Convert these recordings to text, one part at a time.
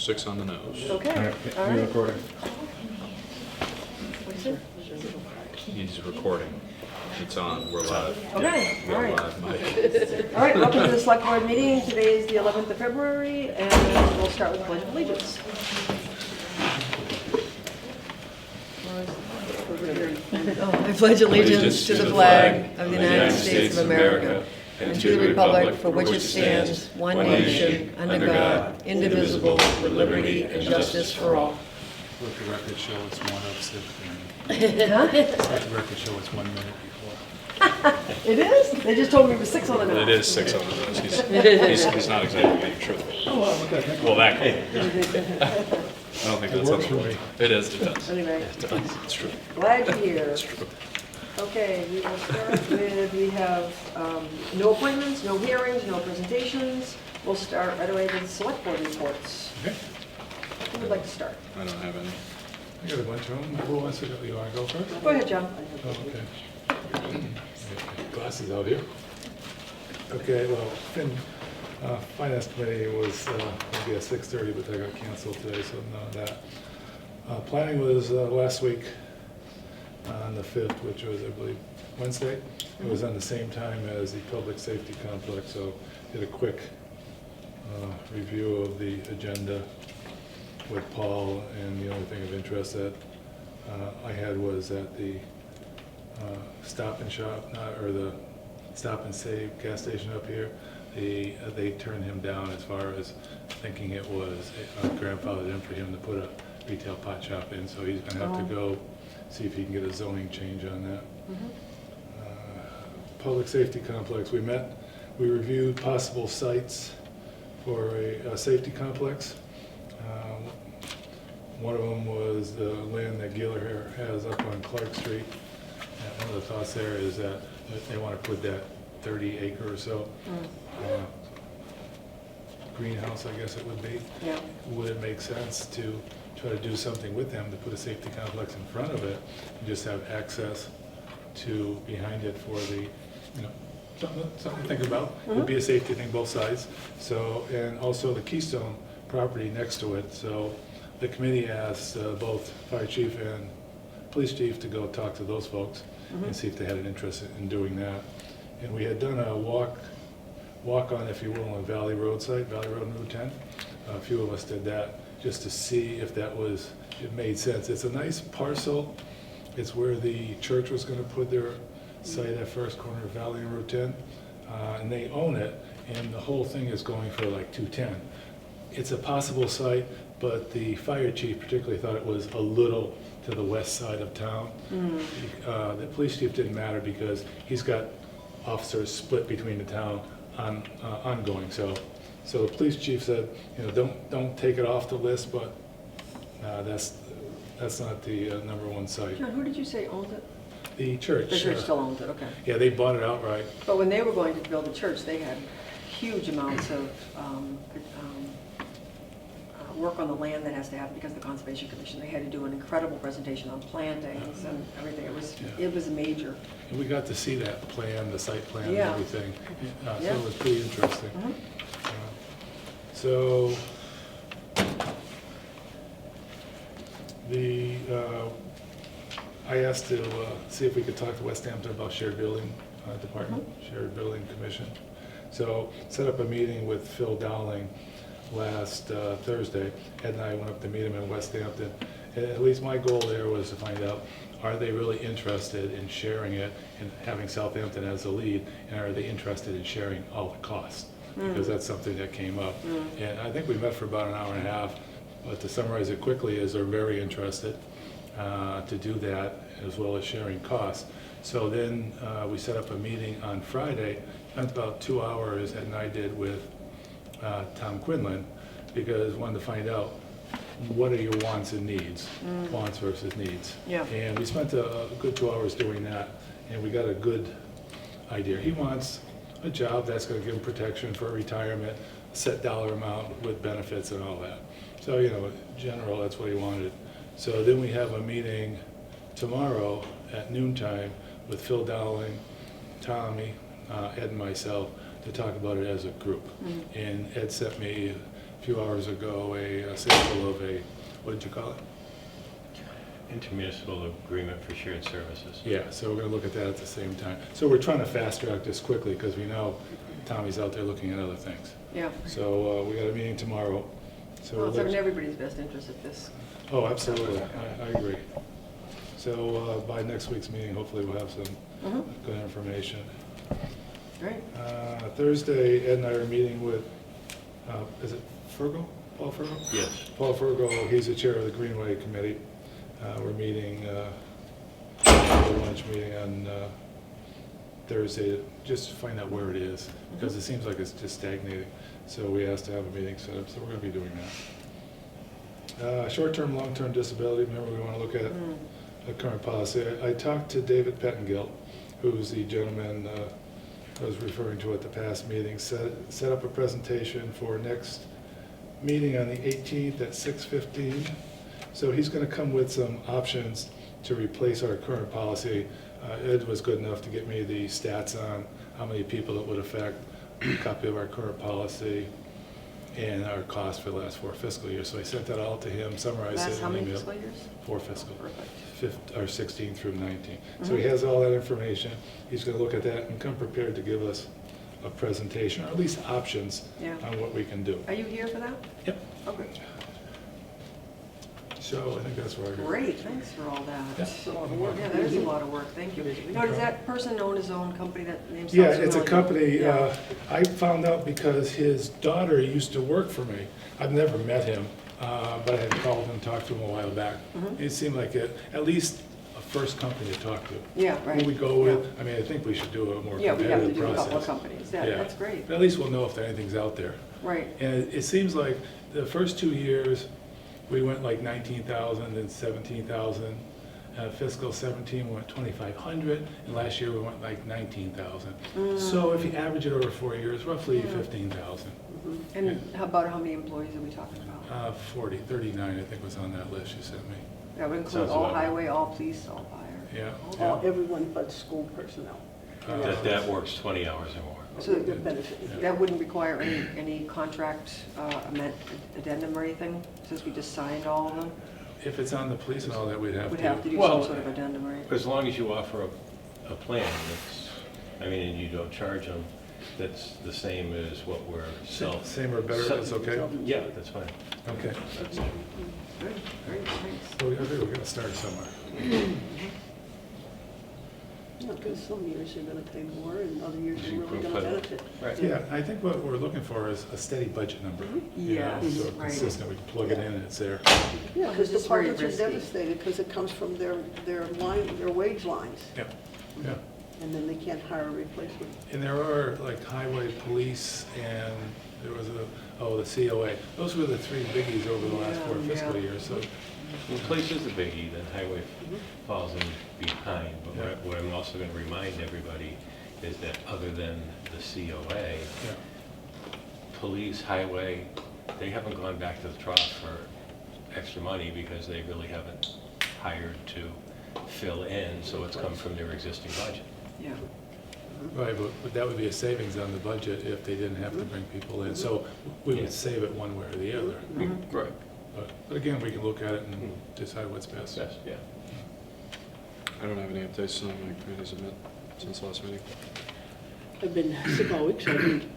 6 on the nose. Okay, all You're right. recording. What is it? He's recording. It's on. We're live. Okay, We're all right. live, Mike. All right, welcome to the Select Board meeting. Today is the 11th of February, and we'll start with the Pledge of Allegiance. I pledge allegiance to the flag of the United States of America and to the republic for which it stands, one nation, under God, indivisible, with liberty and justice for all. Let the record show it's 1:06. Huh? Let the record show it's 1 minute before. It is? They just told me it was 6 on the nose. It is 6 on the nose. He's not exactly being truthful. Oh, well, what the heck? Well, that could. I don't think that's works how for it works. me. It is. It does. Anyway, It does. It's true. glad you're here. It's true. Okay, we will start with, we have no appointments, no hearings, no presentations. We'll start right away with select board reports. Okay. Who would like to start? I don't have any. I got a bunch of them. Who wants to go? You want to go first? Go ahead, John. Oh, okay. Glasses out here. Okay, well, Finance Committee was going to be at 6:30, but that got canceled today, so none of that. Planning was last week on the 5th, which was, I believe, Wednesday. It was on the same time as the Public Safety Complex, so did a quick review of the agenda with Paul, and the only thing of interest that I had was that the Stop and Shop, or the Stop and Save gas station up here, they turned him down as far as thinking it was grandfathered in for him to put a retail pot shop in, so he's gonna have to go see if he can get a zoning change on that. Public Safety Complex, we reviewed possible sites for a safety complex. One of them was the land that Giller has up on Clark Street. And one of the thoughts there is that they want to put that 30 acre or so greenhouse, I guess it would be. Yeah. Would it make sense to try to do something with them to put a safety complex in front of it and just have access to behind it for the, something to think about. Would be a safety thing, both sides. So, and also the Keystone property next to it. So the committee asked both fire chief and police chief to go talk to those folks and see if they had an interest in doing that. And we had done a walk on, if you will, on Valley Road site, Valley Road and Route 10. A few of us did that just to see if it made sense. It's a nice parcel. It's where the church was going to put their site at first corner of Valley and Route 10. And they own it, and the whole thing is going for like 210. It's a possible site, but the fire chief particularly thought it was a little to the west side of town. The police chief didn't matter because he's got officers split between the town ongoing. So the police chief said, don't take it off the list, but that's not the number one site. John, who did you say owned it? The church. The church still owns it, okay. Yeah, they bought it outright. But when they were going to build the church, they had huge amounts of work on the land that has to happen because of the Conservation Commission. They had to do an incredible presentation on plantings and everything. It was major. And we got to see that plan, the site plan and Yeah. everything. So Yeah. it was pretty interesting. Mhm. So I asked to see if we could talk to Westhampton about shared building department, shared building commission. So set up a meeting with Phil Dowling last Thursday. Ed and I went up to meet him in Westhampton. And at least my goal there was to find out, are they really interested in sharing it and having Southampton as the lead, and are they interested in sharing all the costs? Because that's something that came up. And I think we met for about an hour and a half, but to summarize it quickly is they're very interested to do that, as well as sharing costs. So then we set up a meeting on Friday, spent about 2 hours, Ed and I did, with Tom Quinlan, because we wanted to find out what are your wants and needs, wants versus needs. Yeah. And we spent a good 2 hours doing that, and we got a good idea. He wants a job that's going to give him protection for retirement, a set dollar amount with benefits and all that. So, in general, that's what he wanted. So then we have a meeting tomorrow at noontime with Phil Dowling, Tommy, Ed and myself to talk about it as a group. And Ed sent me a few hours ago a sample of a, what did you call it? Intermunicipal agreement for shared services. Yeah, so we're going to look at that at the same time. So we're trying to fast track this quickly because we know Tommy's out there looking at other things. Yeah. So we got a meeting tomorrow. So Well, it's in everybody's best interest if this. Oh, absolutely. I agree. So by next week's meeting, hopefully we'll have some good information. Great. Thursday, Ed and I are meeting with, is it Fergal? Paul Fergal? Yes. Paul Fergal, he's the chair of the Greenway Committee. We're meeting, a lunch meeting on Thursday, just to find out where it is, because it seems like it's just stagnating. So we asked to have a meeting set up, so we're going to be doing that. Short-term, long-term disability, remember we want to look at the current policy. I talked to David Pettengill, who's the gentleman I was referring to at the past meeting, set up a presentation for next meeting on the 18th at 6:15. So he's going to come with some options to replace our current policy. Ed was good enough to get me the stats on how many people it would affect, a copy of our current policy, and our cost for the last 4 fiscal years. So I sent that all to him, summarized it Last in how an many email. fiscal years? 4 fiscal. Perfect. 16 through 19. So he has all that information. He's going to look at that and come prepared to give us a presentation, or at least options on what we can do. Are you here for that? Yep. Okay. So I think that's where I go. Great, thanks for all that. Yeah. That's a lot of work. Yeah, that is a lot of work, thank you. Now, does that person own his own company that names? Yeah, it's a company. Yeah. I found out because his daughter used to work for me. I've never met him, but I had called him and talked to him a while back. It seemed like at least a first company to talk to. Yeah, right. Who we go with, I mean, I think we should do a more Yeah, we have to competitive do a couple of process. companies. Yeah. That's great. But at least we'll know if anything's out there. Right. And it seems like the first 2 years, we went like 19,000 and 17,000. Fiscal 17 we went 2,500, and last year we went like 19,000. So if you average it over 4 years, roughly 15,000. And how many employees are we talking about? 39 I think was on that list you sent me. That would include Sounds all about right. highway, all police, all fire. Yeah. Everyone but school personnel. That works 20 hours or more. So They're benefiting. that wouldn't require any contract addendum or anything, since we just signed all of them? If it's on the police and all that, we'd have Would to. have to do Well, some sort of addendum, right? As long as you offer a plan that's, I mean, and you don't charge them, that's the same as what we're Same or better, that's okay? Yeah, that's fine. Okay. That's- Good, great, thanks. So I think we're gonna start somewhere. Because some years you're going to pay more and other years You you're really can going to put- benefit. Right. Yeah, I think what we're looking for is a steady budget number. You know, Yes, So right. consistent, we can plug it in and it's there. Yeah, because It's very departments are risky. devastated because it comes from their wage lines, Yeah, yeah. and then they can't hire a replacement. And there are like highway, police, and there was the COA. Those were the 3 biggies over the last 4 Yeah, fiscal yeah. years, so. Well, police is the biggie, then highway falls in behind. But Yeah. what I'm also going to remind everybody is that other than the COA, Yeah. police, highway, they haven't gone back to the trough for extra money because they really haven't hired to fill in, so it's come from their existing budget. Yeah. Right, but that would be a savings on the budget if they didn't have to bring people in. So we Yeah. would save it one way or the other. Right. But again, we can look at it and decide what's best. Yes, yeah. I don't have any updates on my committees have met since last meeting. I've been sick all week, so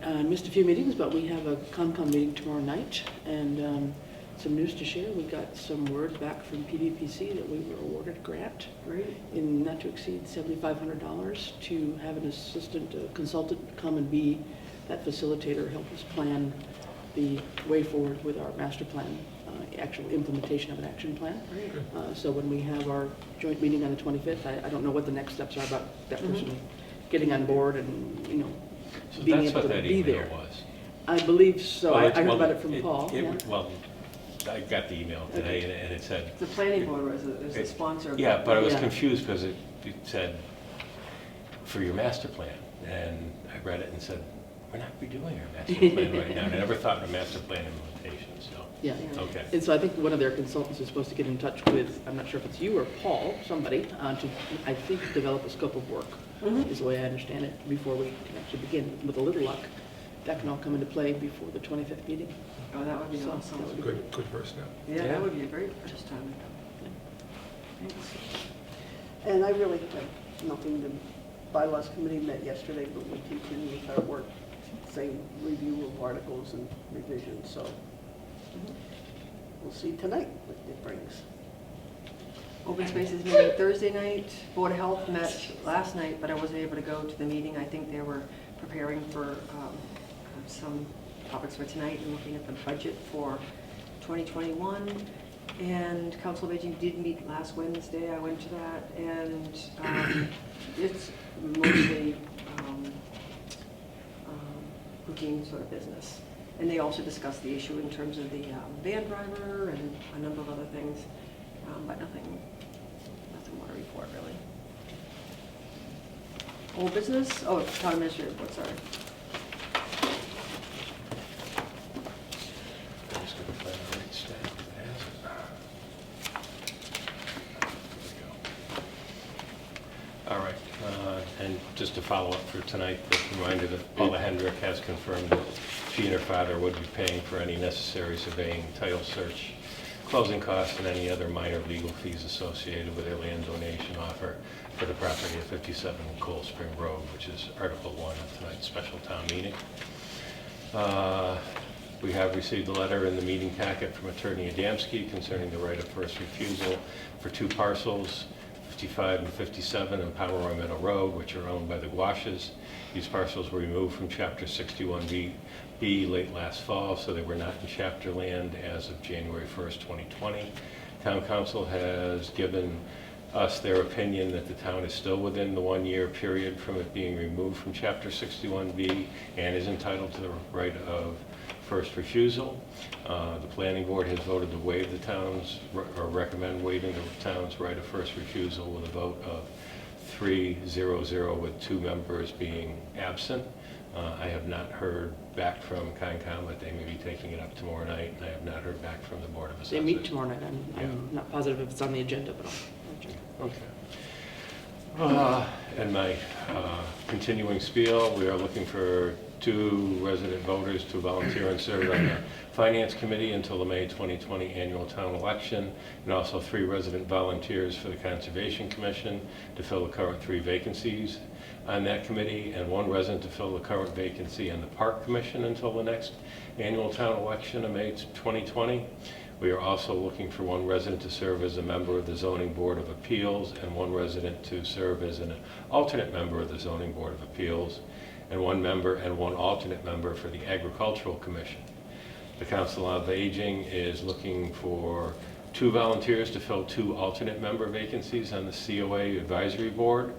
I missed a few meetings, but we have a CONCOM meeting tomorrow night, and some news to share. We got some word back from PVPC that we were awarded a grant Great. in not to exceed $7,500 to have an assistant consultant come and be that facilitator, help us plan the way forward with our master plan, actual implementation of an action plan. Great. So when we have our joint meeting on the 25th, I don't know what the next steps are about that person getting on board and, So being that's able what to that be email there. was. I believe so. I heard Well, about it from Paul. yeah. Well, I got the email today, and it said, The planning board was a sponsor. yeah, but I was Yeah. confused because it said, for your master plan. And I read it and said, we're not redoing our master plan right now. And I never thought of a master plan implementation, so, Yeah. okay. And so I think one of their consultants is supposed to get in touch with, I'm not sure if it's you or Paul, somebody, to, I think, develop a scope of work, is the way I understand it, before we can actually begin. With a little luck, that can all come into play before the 25th meeting. Oh, that would be So, awesome. that would be Good first step. Yeah, Yeah. that would be a great first time. Thanks. And I really have nothing to, bylaws committee met yesterday, but we continue with our work, same review of articles and revisions, so we'll see tonight what it brings. Open Spaces meeting Thursday night. Board of Health met last night, but I wasn't able to go to the meeting. I think they were preparing for some topics for tonight and looking at the budget for 2021. And Council of Aging did meet last Wednesday. I went to that, and it's mostly routine sort of business. And they also discussed the issue in terms of the van driver and a number of other things, but nothing more to report, really. Old business? Oh, town administrator report, sorry. I'm just gonna find the right stack that has it. There we go. All right, and just to follow up for tonight, the reminder that Paula Hendrick has confirmed that she and her father would be paying for any necessary surveying, title search, closing costs, and any other minor legal fees associated with their land donation offer for the property at 57 Cold Spring Road, which is Article 1 of tonight's special town meeting. We have received a letter in the meeting packet from Attorney Adamski concerning the right of first refusal for two parcels, 55 and 57 on Pomeroy Meadow Road, which are owned by the Guashes. These parcels were removed from Chapter 61B late last fall, so they were not in chapter land as of January 1st, 2020. Town Council has given us their opinion that the town is still within the 1-year period from it being removed from Chapter 61B and is entitled to the right of first refusal. The planning board has voted to waive the town's, or recommend waiving the town's right of first refusal with a vote of 3-0-0 with 2 members being absent. I have not heard back from Concom, but they may be taking it up tomorrow night, and I have not heard back from the Board of Assessors. They meet tomorrow night. I'm not positive if it's on the agenda, but I'll check. Okay. And my continuing spiel, we are looking for 2 resident voters to volunteer and serve on the Finance Committee until the May 2020 annual town election, and also 3 resident volunteers for the Conservation Commission to fill the current 3 vacancies on that committee, and 1 resident to fill the current vacancy on the Park Commission until the next annual town election of May 2020. We are also looking for 1 resident to serve as a member of the Zoning Board of Appeals, and 1 resident to serve as an alternate member of the Zoning Board of Appeals, and 1 member and 1 alternate member for the Agricultural Commission. The Council of Aging is looking for 2 volunteers to fill 2 alternate member vacancies on the COA Advisory Board.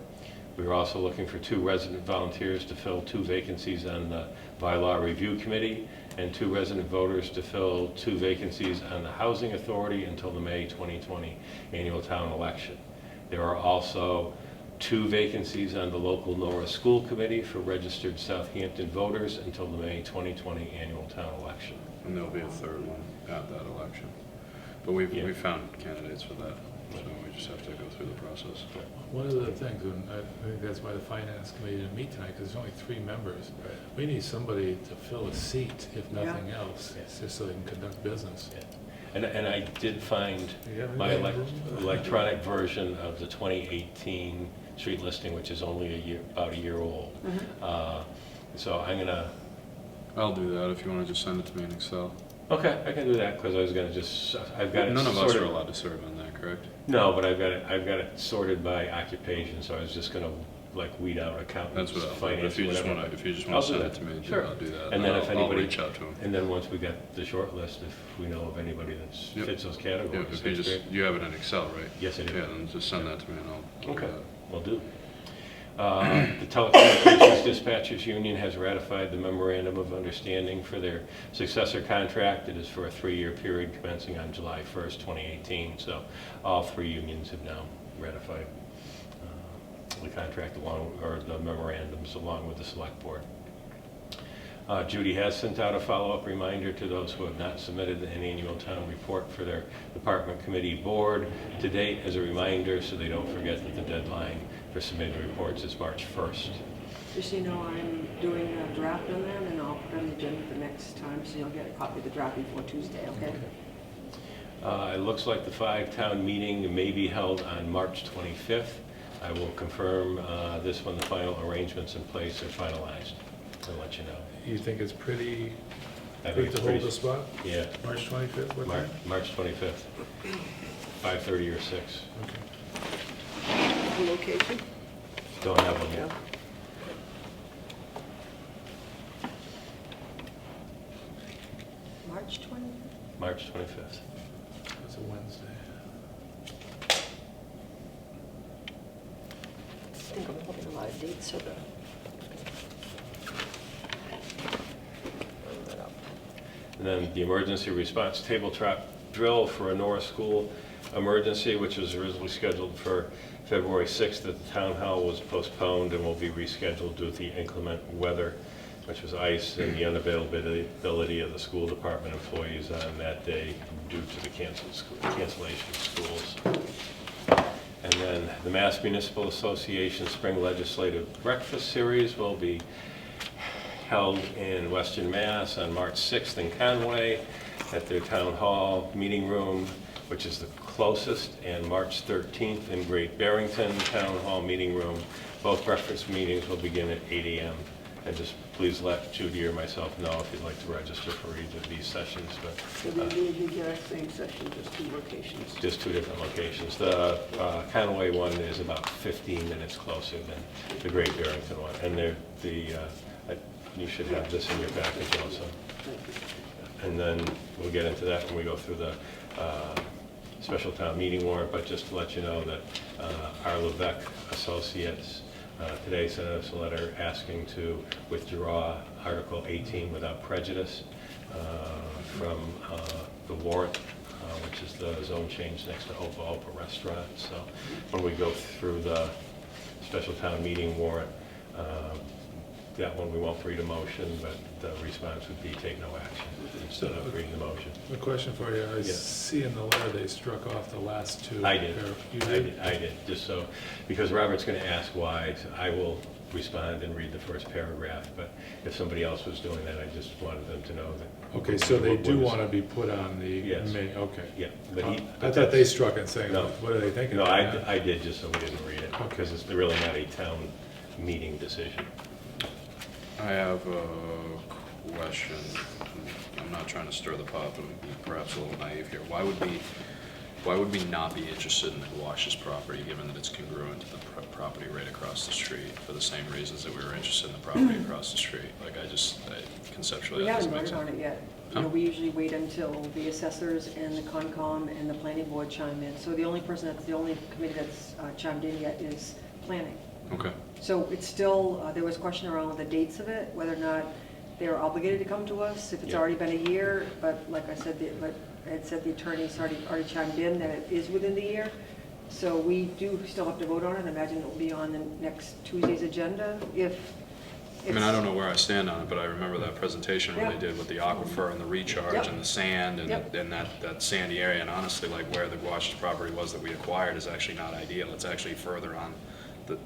We are also looking for 2 resident volunteers to fill 2 vacancies on the Bylaw Review Committee, and 2 resident voters to fill 2 vacancies on the Housing Authority until the May 2020 annual town election. There are also 2 vacancies on the local Norris School Committee for registered Southampton voters until the May 2020 annual town election. And there'll be a 3rd one at that election. But we found candidates for that, so we just have to go through the process. One of the things, and I think that's why the Finance Committee didn't meet tonight, because there's only 3 members. Right. We need somebody to fill a seat, if Yeah. nothing else, just so they can conduct business. Yeah. And I did find Yeah, my yeah. electronic version of the 2018 street listing, which is only about a year old. So I'm gonna. I'll do that if you want to just send it to me in Excel. Okay, I can do that because I was gonna I've got it. None of us sorted. are allowed to serve on that, correct? No, but I've got it sorted by occupation, so I was just gonna like weed out accountants, That's what I'll do. finance, If you just whatever. want to I'll do send that. it to me, Sure. I'll do that. And then if I'll anybody, reach out to them. and then once we get the short list, if we know of anybody that Yep. fits those Yeah, categories, if you that's great. you have it in Excel, right? Yes, I do. Yeah, then just send that to me and I'll do Okay, that. will do. The Telecommunications Dispatchers Union has ratified the memorandum of understanding for their successor contract. It is for a 3-year period commencing on July 1st, 2018. So all 3 unions have now ratified the contract or the memorandums along with the select board. Judy has sent out a follow-up reminder to those who have not submitted an annual town report for their department committee board to date as a reminder, so they don't forget that the deadline for submitting reports is March 1st. Just so you know, I'm doing a draft on them, and I'll put it on the agenda for next time, so you'll get a copy of the draft before Tuesday, okay? It looks like the 5-town meeting may be held on March 25th. I will confirm this when the final arrangements in place are finalized. I'll let you know. You think it's pretty I think good it's to hold pretty- the spot? Yeah, March 25th, what time? March 25th, 5:30 or 6. Okay. The location? Don't have one yet. March 20th? March 25th. It's a Wednesday. I think I'm holding a lot of dates, so the... And then the emergency response table trap drill for a Norris School emergency, which was originally scheduled for February 6th at the town hall, was postponed and will be rescheduled due to the inclement weather, which was ice and the unavailability of the school department employees on that day due to the cancellation of schools. And then the Mass Municipal Association Spring Legislative Breakfast Series will be held in Western Mass on March 6th in Conway at their town hall meeting room, which is the closest, and March 13th in Great Barrington Town Hall meeting room. Both breakfast meetings will begin at 8 a.m. And just please let Judy or myself know if you'd like to register for either of these sessions. So But they do the exact same session, just 2 locations. just 2 different locations. The Conway one is about 15 minutes closer than the Great Barrington one. And you should have this in your package also. Thank you. And then we'll get into that when we go through the special town meeting warrant, but just to let you know that our Levesque Associates today sent us a letter asking to withdraw Article 18 without prejudice from the warrant, which is the zone change next to Opa Opa Restaurant. So when we go through the special town meeting warrant, that one we won't read a motion, but the response would be take no action instead of reading the motion. A question for you. I Yeah. see in the letter they struck off the last 2. I did. You I did? did, I did, just so, because Robert's going to ask why, so I will respond and read the first paragraph, but if somebody else was doing that, I just wanted them to know that. Okay, so they do what was- want to be put on the Yes. main, okay. Yeah, but he. I thought they struck it saying, No. what are they thinking? No, about that? I did just so we didn't read it, because it's really not a town meeting decision. I have a question. I'm not trying to stir the pot, but I'm perhaps a little naive here. Why would we not be interested in the Wash's property, given that it's congruent to the property right across the street, for the same reasons that we were interested in the property across the street? Like, conceptually, We that haven't doesn't make voted on sense. it yet. Huh? You know, we usually wait until the assessors and the Concom and the planning board chime in. So the only committee that's chimed in yet is planning. Okay. So it's still, there was question around the dates of it, whether or not they're obligated to come to us, if it's Yeah. already been a year, but like I said, the attorney's already chimed in that it is within the year. So we do still have to vote on it. I imagine it will be on the next Tuesday's agenda if I mean, I don't know where I stand on it, but I remember that presentation where Yeah. they did with the aquifer and the recharge Yep. and the sand and, Yep. and that sandy area. And honestly, like where the Wash's property was that we acquired is actually not ideal. It's actually further on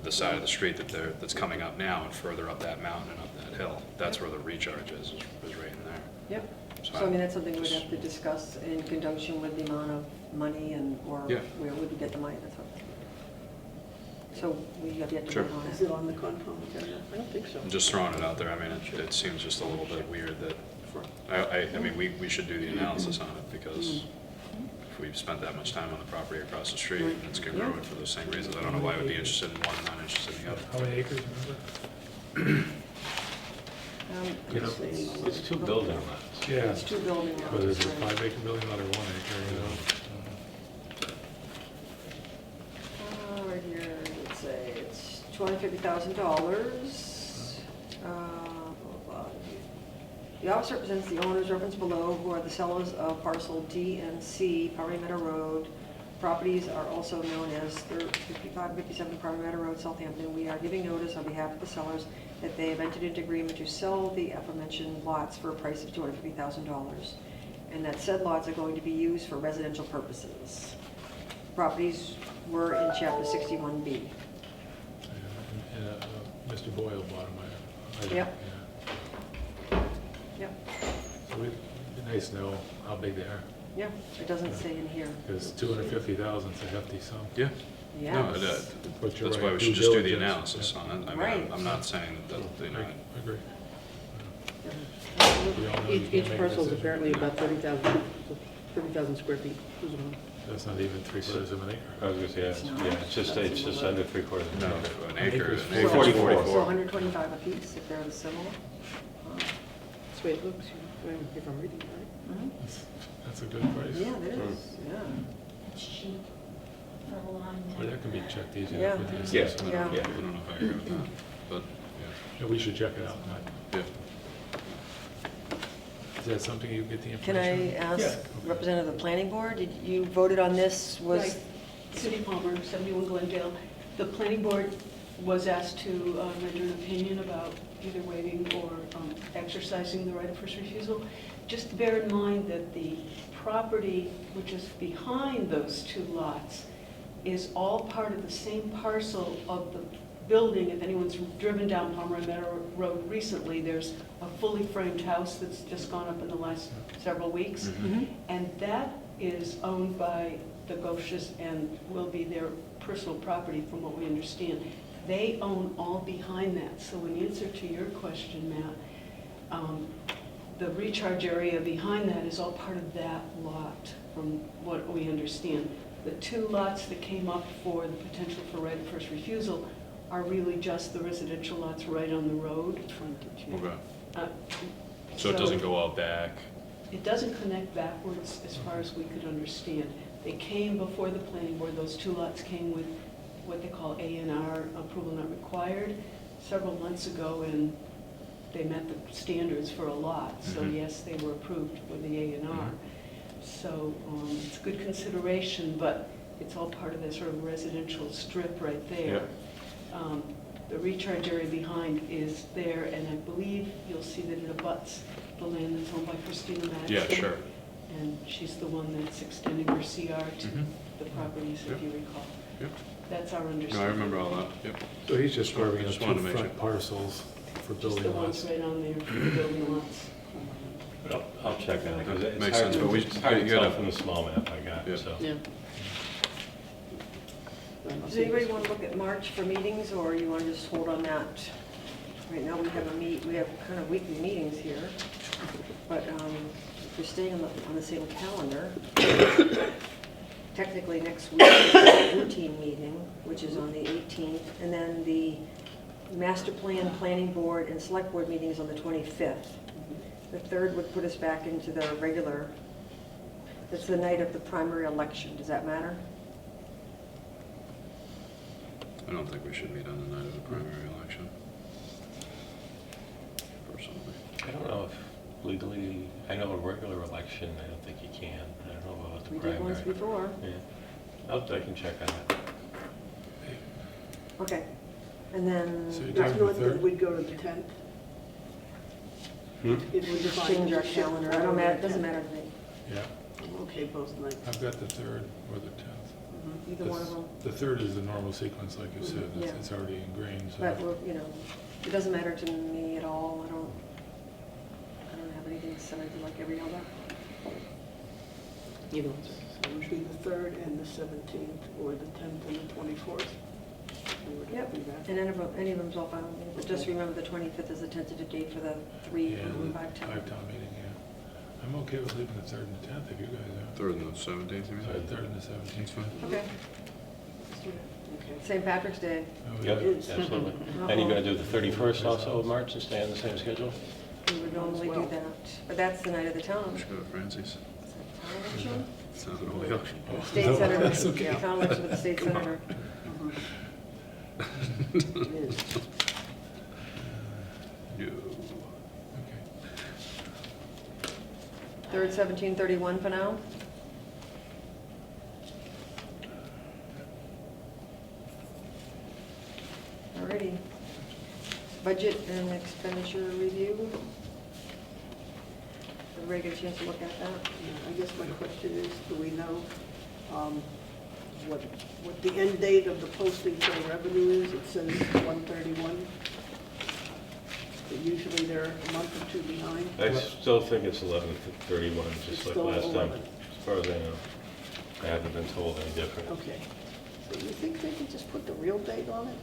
the side of the street that's coming up now and further up that mountain and up that hill. That's where the recharge is right in there. Yep. So So I mean, that's something we'd have to discuss in conjunction with the amount of money and, or Yeah. where would we get the money, that's what. So we have yet to Sure. vote on Is it. it on the Concom agenda? I don't think so. I'm just throwing it out there. I mean, it seems just a little bit weird that, I mean, we should do the analysis on it because if we've spent that much time on the property across the street and it's congruent for those same reasons, I don't know why I would be interested in one and not interested in the other. How many acres, remember? You know, it's 2 building lots. Yeah, It's 2 building lots. but is it a right. 5-acre building lot or 1 acre, you know? Right here, let's say it's $250,000. The office represents the owners referenced below, who are the sellers of parcel D and C, Poverty Meadow Road. Properties are also known as 55 and 57 Poverty Meadow Road, Southampton. We are giving notice on behalf of the sellers that they have entered into agreement to sell the aforementioned lots for a price of $250,000, and that said lots are going to be used for residential purposes. Properties were in Chapter 61B. And Mr. Boyle bought them. Yep. Yeah. Yep, So it'd be nice to know how big they are, yeah, it doesn't say in here. because 250,000 is a hefty sum. Yeah. No, Yes. But you're that's right, why we due should just do the diligence. analysis Yeah. on it. I mean, Right. I'm not saying that, you know, I agree. Absolutely. We all know you Each can't make a parcel is decision. apparently about 30,000 square feet. Who's it on? That's not even 3/4 of an acre. I was gonna say, it's just under 3/4 of no, an acre. an acre is Acre's 44. So 125 apiece if they're the similar. That's the way it looks, you know, if I'm reading it right. That's a good price. Yeah, it is, yeah. Cheap for a long Well, time. that can be checked easy Yeah. enough with the Yeah. I assessment. don't know, Yeah. I don't know if I agree with that, but, Yeah, we should check it out. yeah. Is that something you get the Can information? I ask representative of the planning board, did you voted on this, was, Right. City Palmer, 71 Glendale. The planning board was asked to render an opinion about either waiving or exercising the right of first refusal. Just bear in mind that the property which is behind those two lots is all part of the same parcel of the building. If anyone's driven down Palmer and Meadow Road recently, there's a fully framed house that's just gone up in the last several weeks. And that is owned by the Goshes and will be their personal property from what we understand. They own all behind that. So in answer to your question, Matt, the recharge area behind that is all part of that lot from what we understand. The two lots that came up for the potential for right of first refusal are really just the residential lots right on the road. Okay. Uh, So it doesn't go out back? It doesn't connect backwards as far as we could understand. They came before the planning board, those two lots came with what they call A&R, approval not required, several months ago, and they met the standards for a lot. So Mhm. yes, they were approved with the A&R. So it's good consideration, but it's all part of that sort of residential strip right there. The recharge area behind is there, and I believe you'll see that it abuts the land that's owned by Christina Madison. Yeah, sure. And she's the one that's extending her CR to Mhm. the properties, if you recall. Yep. That's our No, understanding. I remember all that, yep. So he's just Just wanted- carving out just wanted to two make front sure. parcels for Just the building ones lots. right on there for the building lots. But I'll check that, because That it's makes hard sense, but we- to, it's hard to you tell gotta- from the small map I got, Yeah. so. Yeah. does anybody want to look at March for meetings, or you want to just hold on that? Right now, we have kind of weekly meetings here, but if we're staying on the same calendar, technically next week is a routine meeting, which is on the 18th, and then the master plan, planning board, and select board meetings on the 25th. The 3rd would put us back into the regular, it's the night of the primary election, does that matter? I don't think we should meet on the night of the primary election. Personally. I don't know if legally, I know a regular election, I don't think you can. I don't know about the We primary. did once before. Yeah, I can check on that. Okay, and then So you're If talking the not, then 3rd? we'd go to the 10th. It we would just fine. change our Shift calendar, I don't forward matter, to it doesn't 10th. matter to me, Yeah, I'm okay both nights. I've got the 3rd or the 10th. either one of them. The 3rd is the normal sequence, like you said, Yeah. it's already ingrained, so. But, it doesn't matter to me at all, I don't have anything set, I do like every other. Either one's right. So it would be the 3rd and the 17th, or the 10th and the 24th. We would Yep, do that. and any of them's all fine with me, but just remember the 25th is the tentative date for the 3 Yeah, and the 5 town. 5-town meeting, yeah. I'm okay with leaving the 3rd and the 10th if you guys are. 3rd and the 17th, you mean? Sorry, 3rd and the 17th. That's fine. Okay, Okay. St. Patrick's Day, Oh, Yep, It is. absolutely. And you're going to do the 31st also of March and stay on the same schedule? we would normally do well. that, but that's the night of the town. We should go to Francie's. Election? It's not an holy auction. State No, senator, that's okay. yeah, town election with the state senator. It is. No. Okay. 3rd, 1731 for now? Alrighty. Budget and expenditure review. Everybody get a chance to look at that? Yeah, I guess my question is, do we know what the end date of the posting for revenue is? It says 1/31. But usually they're a month or two behind. I still think it's 11:31, It's just like still last time, 11. as far as I know. I haven't been told any different. Okay. So you think they could just put the real date on it?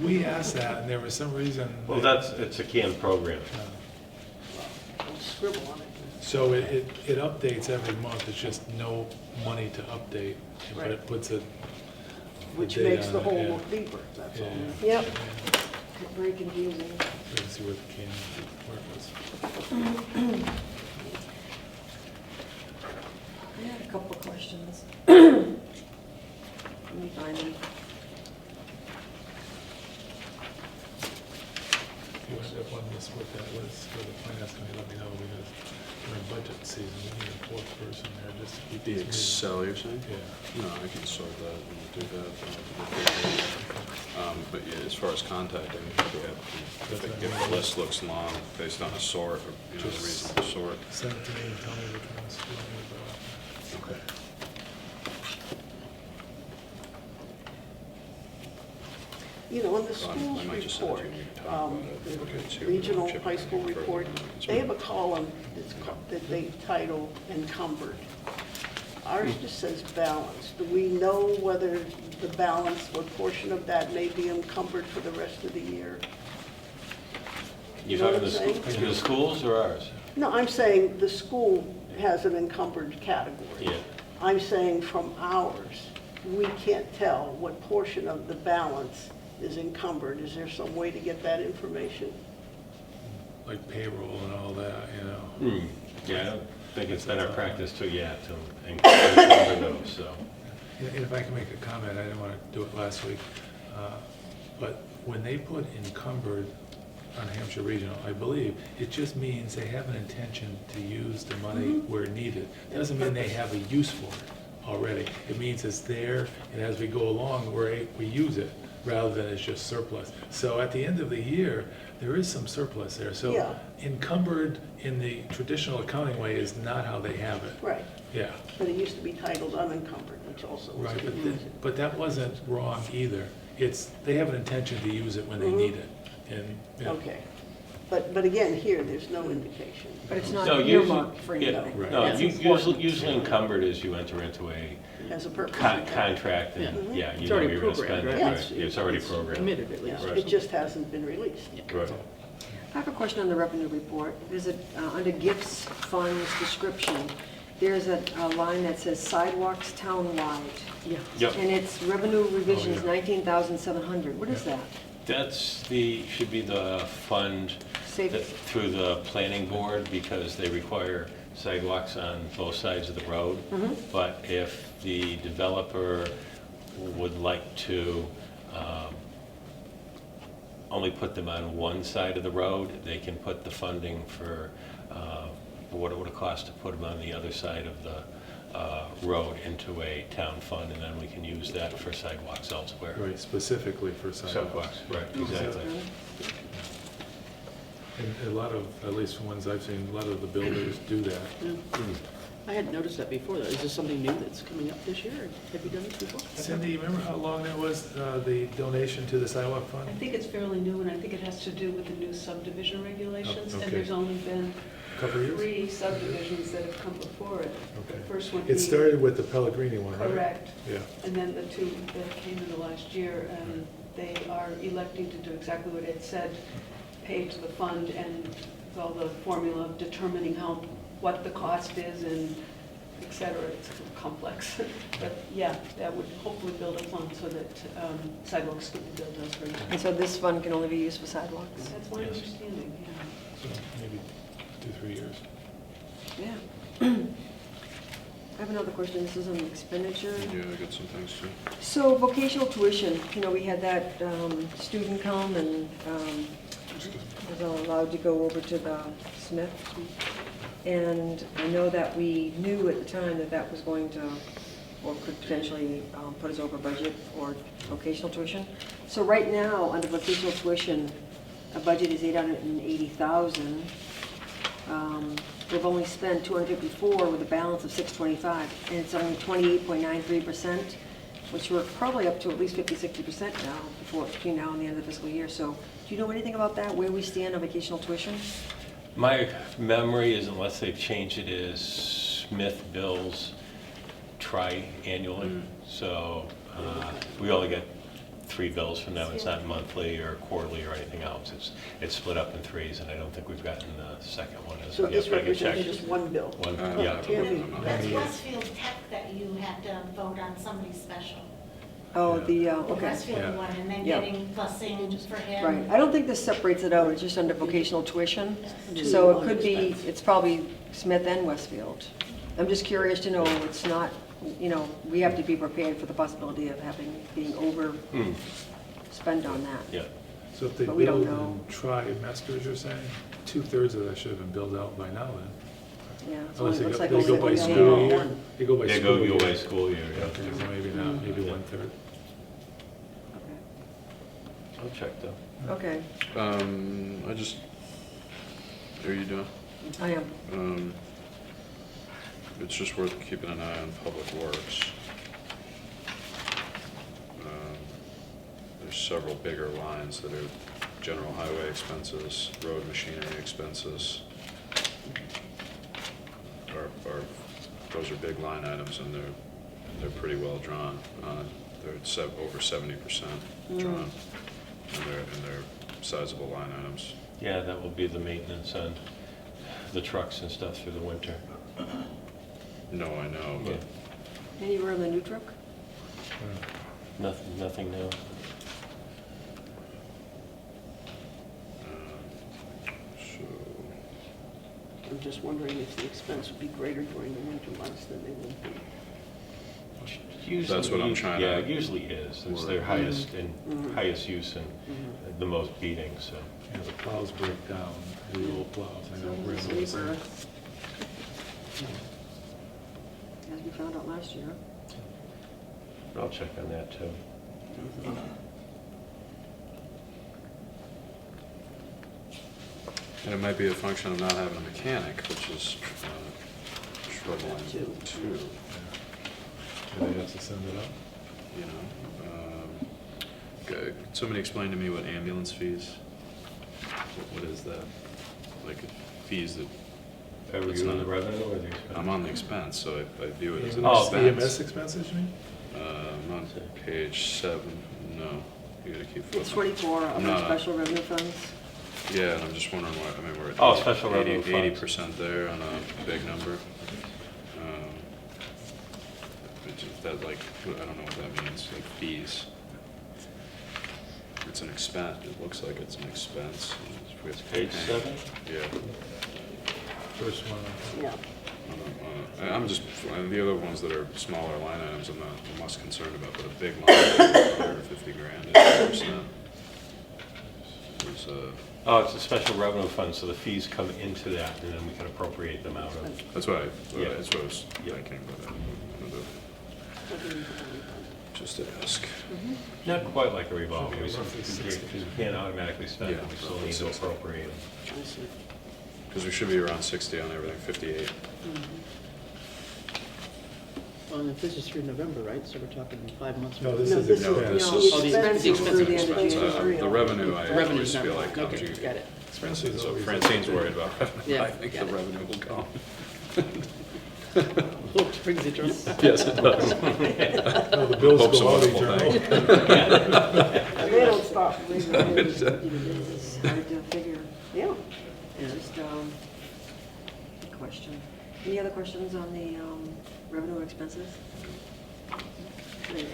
We asked that, and there was some reason. Well, it's a canned program. I'll scribble on it. So it updates every month, it's just no money to update, but Right. it puts a. Which date makes on the it, whole yeah. look deeper, that's all. Yeah. Yep, very confusing. Let's see what the can, where it was. I had a couple of questions. Let me find them. If you end up wanting to split that list for the finance committee, let me know, because during budget season, we need a fourth person there just to keep The these meetings. Excel, you're saying? Yeah. No, I can sort that and do that. But yeah, as far as contacting, if the list looks long based on a sort, or, you know, a reasonable sort. Send it to me and tell me which one's doing Okay. You know, in the Well, I schools might just send it to report, you and talk about it. Okay, see the if we regional can chip high in school any further report, on that as they have a well. column that they title encumbered. Ours just says balance. Do we know whether the balance, what portion of that may be encumbered for the rest of the year? You know talking what I'm saying? in the schools or ours? No, I'm saying the school has an encumbered category. Yeah. I'm saying from ours, we can't tell what portion of the balance is encumbered. Is there some way to get that information? like payroll and all that, you know. Yeah, I don't think it's been our practice to encumber those, so. And if I can make a comment, I didn't want to do it last week, but when they put encumbered on Hampshire Regional, I believe, it just means they have an intention to use the money where needed. It doesn't mean they have a use for it already. It means it's there, and as we go along, we use it, rather than it's just surplus. So at the end of the year, there is some surplus there. So Yeah. encumbered in the traditional accounting way is not how they have it. Right, Yeah. but it used to be titled unencumbered, which also was Right, confusing. but that wasn't wrong either. It's, they have an intention to use it when they need it, and, yeah. Okay, but again, here, there's no indication. But it's not No, earmarked for yeah, anything. Right. No, That's usually important. encumbered is you enter into a As a purpose. contract, and, yeah, you It's know already you're gonna programmed, spend it, right? right? It's already programmed. Committed at Yeah, least. Right. it just hasn't been released. Right. I have a question on the revenue report. There's a, under gifts, funds, description, there's a line that says sidewalks townwide. Yeah. Yep. And its revenue revision is Oh, yeah. 19,700. What is that? That's should be the fund Save- through the planning board, because they require sidewalks on both sides of the road. But if the developer would like to only put them on one side of the road, they can put the funding for what it would cost to put them on the other side of the road into a town fund, and then we can use that for sidewalks elsewhere. Right, specifically for sidewalks. Right, exactly. And a lot of, at least from ones I've seen, a lot of the builders do that. I hadn't noticed that before, though. Is this something new that's coming up this year? Or have you done this before? Cindy, you remember how long that was, the donation to the sidewalk I fund? think it's fairly new, and I think it has to do with the new subdivision regulations. okay. And there's only been Couple of years? 3 subdivisions that have come before it. Okay. The first one It being. started with the Pellegrini one, right? Correct. Yeah. And then the 2 that came in the last year, and they are electing to do exactly what it said, pay to the fund, and with all the formula of determining what the cost is and et cetera. It's complex. But yeah, that would hopefully build a fund so that sidewalks could be built elsewhere. And so this fund can only be used for sidewalks? That's my Yes. understanding, yeah. So maybe 2-3 years. Yeah. I have another question. This is on expenditure. Yeah, I got some things too. So vocational tuition, we had that student come and was allowed to go over to the Smith. And I know that we knew at the time that that was going to, or could potentially put us over budget for vocational tuition. So right now, under vocational tuition, a budget is $880,000. We've only spent $254 with a balance of $625, and it's only 28.93%. which we're probably up to at least 50-60% now between now and the end of the fiscal year. So do you know anything about that, where we stand on vocational tuition? My memory is, unless they've changed it, is Smith bills tri-annually. So we only get 3 bills from them. It's not monthly or quarterly or anything else. It's split up in 3s, and I don't think we've gotten the second one. So this But I can check. represents just one bill. One, Uh, yeah. Tammy, That's Westfield Tech that you had to vote on somebody special. Oh, the, The okay, Westfield Yeah. one, and then Yeah. getting busing for him. right. I don't think this separates it out, it's just under vocational tuition. Yes. So it could be, it's probably Smith and Westfield. I'm just curious to know, it's not, you know, we have to be prepared for the possibility of being over spend on that. Yeah. So if they But we don't build know. and trimesters, you're saying, 2/3 of that should have been built out by now then? Yeah, it's Unless only, they looks go like they only go at by one school day. year? They go by They school go year. away school year, yeah. Okay, so maybe not, maybe 1/3. I'll check though. Okay, Are you done? I am. It's just worth keeping an eye on Public Works. There's several bigger lines that are general highway expenses, road machinery expenses. Those are big line items, and they're pretty well drawn. They're over 70% drawn, and they're sizable line items. Yeah, that will be the maintenance on the trucks and stuff through the winter. No, I know, but Anywhere on the new truck? Nothing new. so. I'm just wondering if the expense would be greater during the winter months than they would be. That's what I'm trying to- Yeah, it usually is. It's their highest and highest use and the most beating, so. Yeah, the plows break down, the old plows, I know. we're in the Safer. same. As we found out last year. But I'll check on that too. And it might be a function of not having a mechanic, which is troubling Too. too, Do they have to send it up? you know. Could somebody explain to me what ambulance fees? What is that? Like fees that, Are we It's doing not- the revenue or the expense? I'm on the expense, so I view it as an Oh, expense. EMS expenses, you mean? I'm on page 7, no, you gotta keep flipping. It's 24 I'm under not- special revenue funds. Yeah, and I'm just wondering why, I mean, we're at. Oh, special revenue funds. 80% there on a big number. That like, I don't know what that means, like fees. It's an expense, it looks like it's an expense. We have to Page pay. 7? Yeah. First one. Yeah. I'm just, the other ones that are smaller line items, I'm not less concerned about, but a big line, under 50 grand, is 10%. There's Oh, it's a special revenue fund, so the fees come into that, and then we can appropriate them out of. that's what Yeah. that's what I was Yeah. thinking, but I wanted to just to ask. Not quite like a revolving, Should be roughly because 60. we can't automatically spend it, Yeah, we still roughly need to 60. appropriate them. I see. Because we should be around 60 on everything, 58. Well, and if this is through November, right, so we're talking 5 months. No, this No, is this No, expense. this No, is. Oh, the expenses expenses. through the end of Expense, January. the revenue, I Revenue's always feel not- like comes. Okay, got it. Expenses So always- Francine's worried about revenue. Yeah, I think the got it. revenue will come. Which brings it to us. Yes, it does. No, the bills Hope's a go out wonderful eternal. thing. And they don't stop. It's hard to figure. Yeah. Just a question. Any other questions on the revenue and expenses?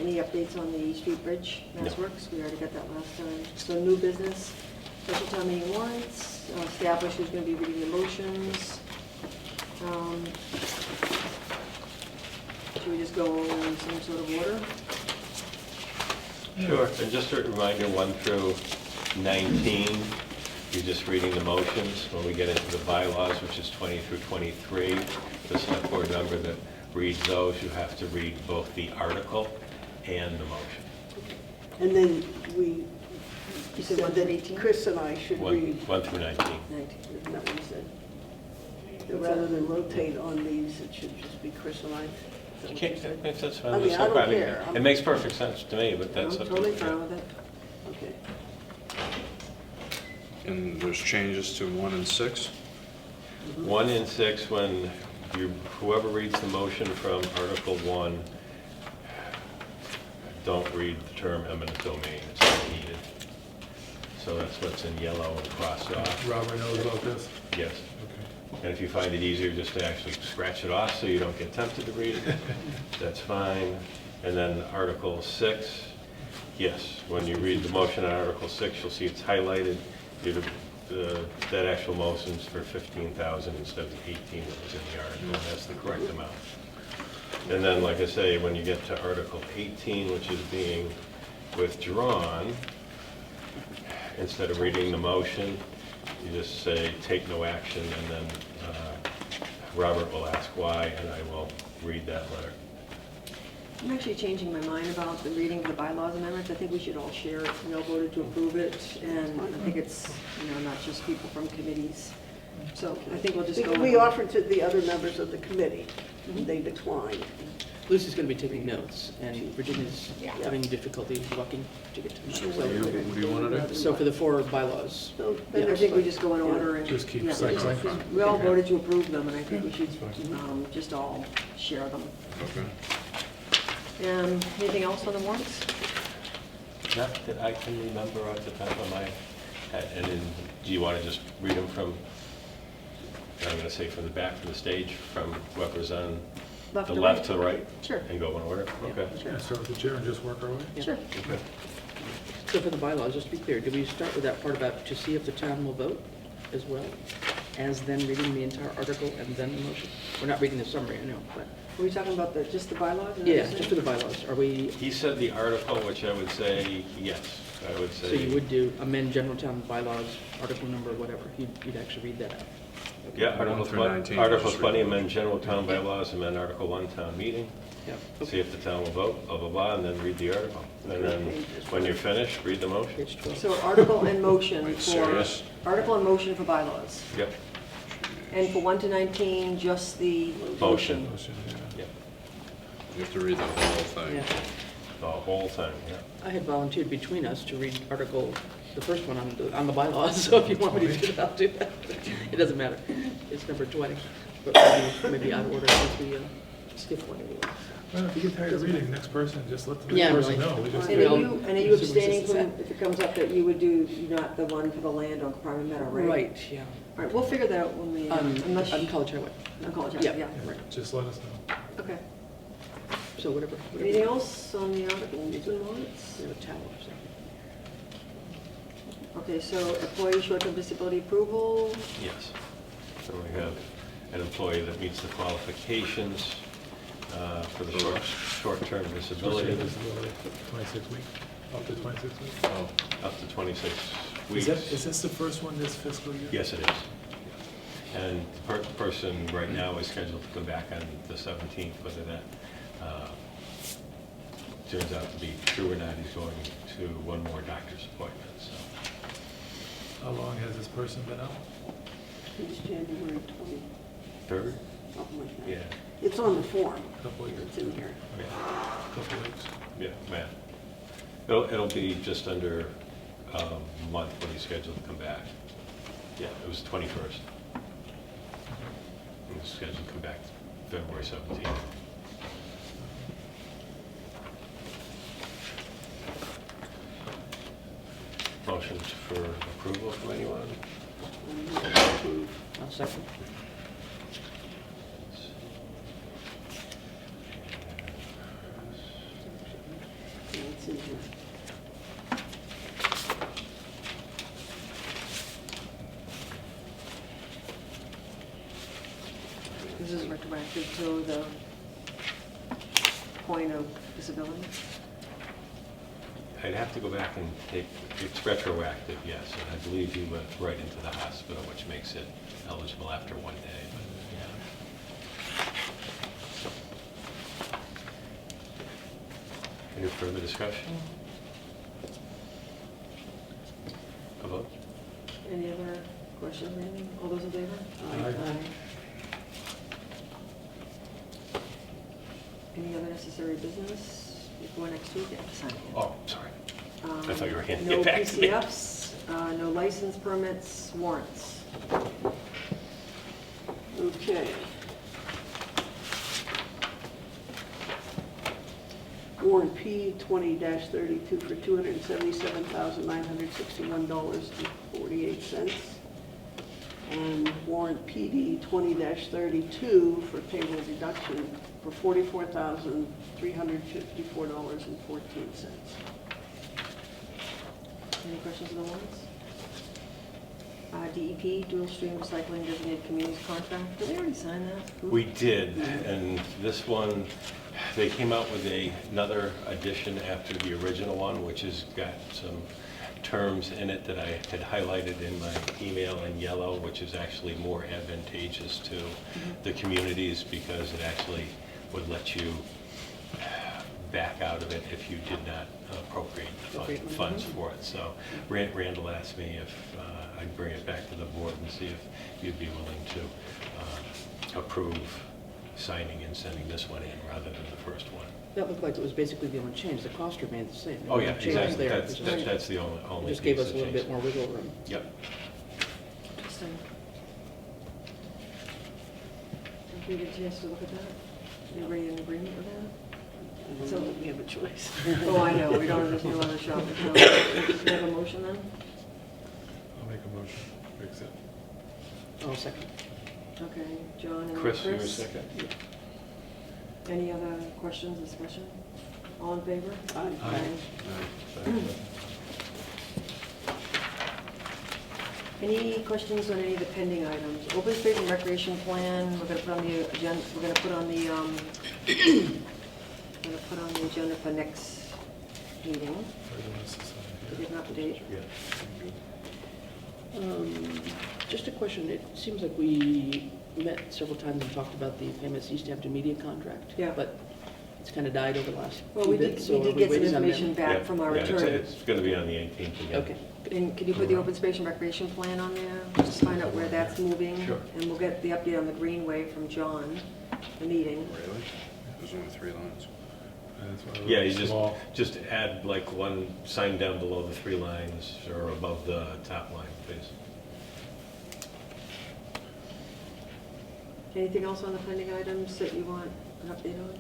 Any updates on the East Street Bridge, Mass No. Works? We already got that last time. So new business, special town meeting warrants, establish who's going to be reading the motions. Should we just go in some sort of order? Sure, and just a reminder, 1 through 19, you're just reading the motions. When we get into the bylaws, which is 20 through 23, the select board member that reads those, you have to read both the article and the motion. And then we You said said 1 through that 18? Chris and I should 1 read, 1 through 19. 19. isn't that what you said? That rather than rotate on these, it should just be Chris and I. that You what can't, you said? if that's I fine, mean, that's I no don't problem. care. It makes perfect sense to me, but I'm that's up to totally you. fine with it. Okay. And there's changes to 1 and 6? 1 and 6, when whoever reads the motion from Article 1, don't read the term eminent domain, it's not needed. So that's what's in yellow and crossed off. Robert knows about this? Yes. Okay. And if you find it easier just to actually scratch it off so you don't get tempted to read it, that's fine. And then Article 6, yes, when you read the motion on Article 6, you'll see it's highlighted. That actual motion's for 15,000 instead of 18 that was in the article, and that's the correct amount. And then, like I say, when you get to Article 18, which is being withdrawn, instead of reading the motion, you just say, take no action, and then Robert will ask why, and I will read that letter. I'm actually changing my mind about the reading of the bylaws amendments. I think we should all share it. We all voted to approve it, and I think it's, not just people from committees. So I think we'll just go. We offered to the other members of the committee, and they declined. Lucy's going to be taking notes, and Virginia's having difficulty walking to get to So notes. what do you want to do? So for the 4 bylaws, So I then think we it's just go in order and. Just keep yeah, cycling. We all voted to approve them, and I think we should Fine. just all share them. Okay. Anything else on the warrants? Not that I can remember off the top of my head. And then, do you want to just read them from, I'm going to say from the back of the stage, from whoever's on Left the to left right? to the right? Sure. And go in order? Okay. Yeah, start with the chair and just work our way. Yeah. Sure. Okay. so for the bylaws, just to be clear, do we start with that part about to see if the town will vote as well, as then reading the entire article and then the motion? We're not reading the summary, I know, but, Are we talking about just the bylaws? yeah, just for the bylaws. Are we, He said the article, which I would say, yes, I would say. so you would do amend general town bylaws, article number, whatever, you'd actually read that out? Okay. Yeah, One Article through 20, 19, Article just 20, read. amend general town bylaws, amend Article 1 town meeting, Yeah, see okay, if the town will vote, blah, blah, blah, and then read the article. And then, when you're finished, read the motion. page 12. So article and motion Wait, for, serious? article and motion for bylaws. Yep, And for 1 to 19, just the motion. Motion, yeah. Yep, You have to read the whole thing. Yeah, the whole thing, yeah. I had volunteered between us to read article, the first one on the bylaws, so if you want me to do that, I'll do that. It doesn't matter, it's number 20, but maybe out of order since we skipped one anyway. Well, if you get tired of reading, next person, just let the Yeah, next person really. know. We just- And are you abstaining from, Resistance. if it comes up that you would do not the one for the land on Primary Meadow, right? Right, yeah. All right, we'll figure that out when we, unless On you, College Highway. on college, Yeah. yeah. Yeah, just let us know. Okay. So whatever. Anything else on the articles and warrants? We have a tower, so. Okay, so employee short-term disability approval, Yes. So we have an employee that meets the qualifications for the short-term disability, Disability, 26 weeks, up to 26 weeks. Oh, up to 26 Is weeks. that, is this the first one this fiscal year? Yes, it is. And the person right now is scheduled to come back on the 17th, whether that turns out to be true or not, he's going to one more doctor's appointment, so. How long has this person been out? It's January 20, Third? something like that. Yeah, It's on the form. Couple of years, It's in here. yeah, couple of weeks. yeah, man. It'll be just under a month when he's scheduled to come back. Yeah, it was 21st. He's scheduled to come back February 17th. Motions for approval from anyone? I'll second. Yeah, it's in here. this is retroactive to the point of disability. I'd have to go back and take, it's retroactive, yes, and I believe you went right into the hospital, which makes it eligible after 1 day, but, yeah. Any further discussion? A vote? Any other questions, anything? All those in favor? Aye. Any other necessary business before next week? You have to sign it. Oh, sorry. I thought you were handing No it back to me. PCFs, no license permits, warrants. Okay. Warrant P 20-32 for $277,961.48. And warrant PD 20-32 for payroll deduction for $44,354.14. Any questions on the warrants? DEP, dual stream recycling designated communities contract. Did we already sign that? We did, and this one, they came out with another addition after the original one, which has got some terms in it that I had highlighted in my email in yellow, which is actually more advantageous to the communities because it actually would let you back out of it if you did not appropriate funds for it. So Randall asked me if I'd bring it back to the board and see if you'd be willing to approve signing and sending this one in rather than the first one. That looked like it was basically the only change. The cost remained the same. Oh, yeah, The change was exactly. there. That's the only It just piece gave us a that little bit changed. more wiggle room. Yep. Interesting. Did we get a chance to look at that? Everybody in agreement with that? So we have a choice. Oh, I know, we don't just do other shopping. Can we have a motion then? I'll make a motion to accept. Oh, second. Okay, John and Chris, you were second? Any other questions, discussion? All in favor? Aye. Any questions on any of the pending items? Open space and recreation plan, we're gonna put on the agenda, we're gonna put on the, agenda for next meeting. Everyone else is signed To here. give an update. Just a question. It seems like we met several times and talked about the famous Easthampton media contract. Yeah. But it's kind of died over the last Well, few we did, bits. we so did are get some waiting on them? information back from our attorney. It's going to be on the 18th again. Okay. And can you put the open space and recreation plan on there? Just find out where that's moving. Sure. And we'll get the update on the Greenway from John, the meeting. Really? There's only 3 lines. And that's why I wrote Yeah, you small. just add like one sign down below the 3 lines or above the top line, please. Anything else on the pending items that you want an update on?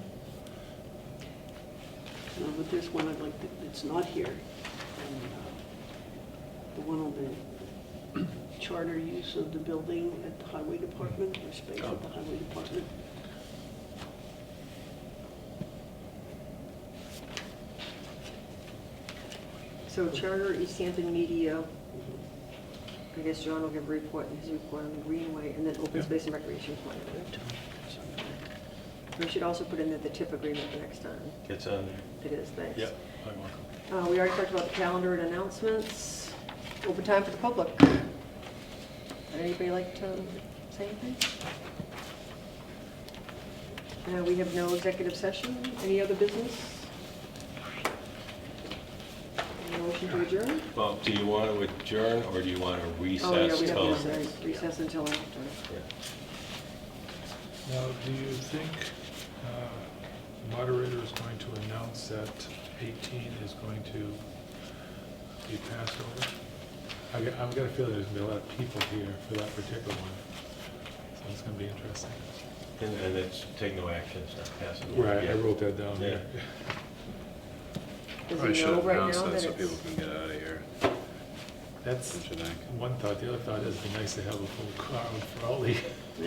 No, but there's one I'd like to, it's not here. And, the one on the charter use of the building at the highway department, or space at the highway department. So Charter, Easthampton Media, I guess John will give a report, his report on the Greenway, and then open Yeah. space and recreation plan. We should also put in the tip agreement for next time. It's on there. It is, thanks. Yep. I'm welcome. We already talked about the calendar and announcements. Open time for the public. Would anybody like to say anything? We have no executive session. Any other business? Any motion to adjourn? Well, do you want to adjourn or do you want to Oh, yeah, recess we have till? to recess until after. Yeah. Now, do you think the moderator is going to announce that 18 is going to be passed over? I've got a feeling there's going to be a lot of people here for that particular one, so it's going to be interesting. And it's take no action, it's not passing. Right, I wrote that down Yeah. here. Does Probably he should know have right announced now that that so people it's? can get out of here, That's don't you think? one thought. The other thought is it'd be nice to have a full crowd for all the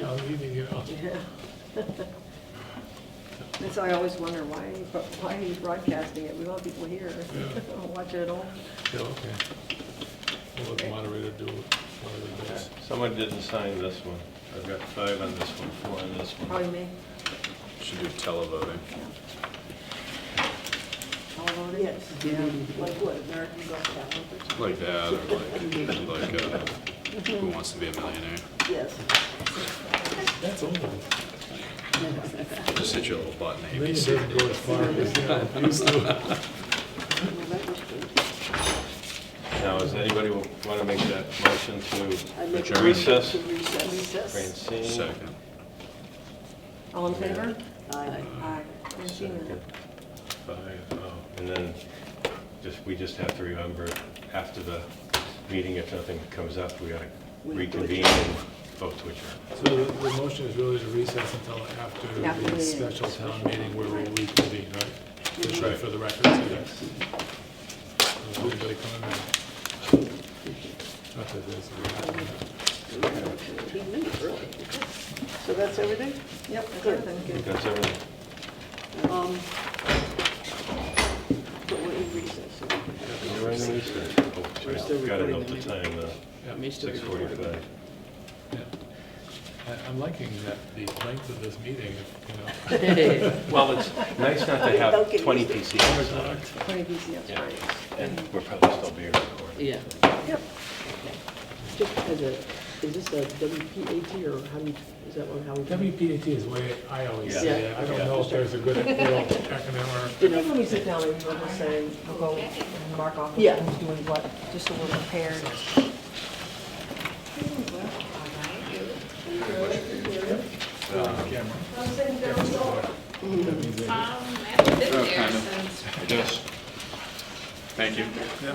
town meeting, you know. Yeah. That's why I always wonder why he's broadcasting it. We want people here. Yeah. Watch it at home. Yeah, okay. We'll let the moderator do whatever it does. Someone didn't sign this one. I've got 5 on this one, 4 on this one. Probably me. Should do televoting. All voted? Yes. Yeah. Like what, American Got Talent? Like that, or like Who Wants to Be a Millionaire? Yes. That's old. Just hit your little button, Then it ABC. doesn't go as far as, you know, it used to. Well, that was good. Now, does anybody want to make that motion I make to a recess? motion to recess. Francine? Second. All in favor? Aye. Aye. Yes. seen that. 5, and then we just have to remember, after the meeting, if nothing comes up, we gotta reconvene and vote to adjourn. So the motion is really to recess until after After the the special town meeting where we'll reconvene, right? Just Right. for the record, so yes. Is anybody coming back? Not that there's. 15 minutes early. So that's everything? Yep, that's Good. everything. I think that's everything. So we're in recess. You're in the recess. Oh, We're still Gotta recording note the the meeting. time, Yeah. May still be 6:45. recording. Yeah. I'm liking that the length of this meeting, you know. Well, it's nice not to Don't have get 20 used to it. PCs on it. 20 BCFs, Yeah. right. And we're probably still being recorded. Yeah. Yep. Just as a, is this a WPAT or how do you, is that what, how we? WPAT is the way I always Yeah. say it. I don't Yeah. know if there's a good real acronym or. I think when we sit down, maybe we'll just say, we'll go and mark off Yeah. who's doing what, just so we're prepared. Camera. Oh, kind of, I guess. Thank you. Yeah.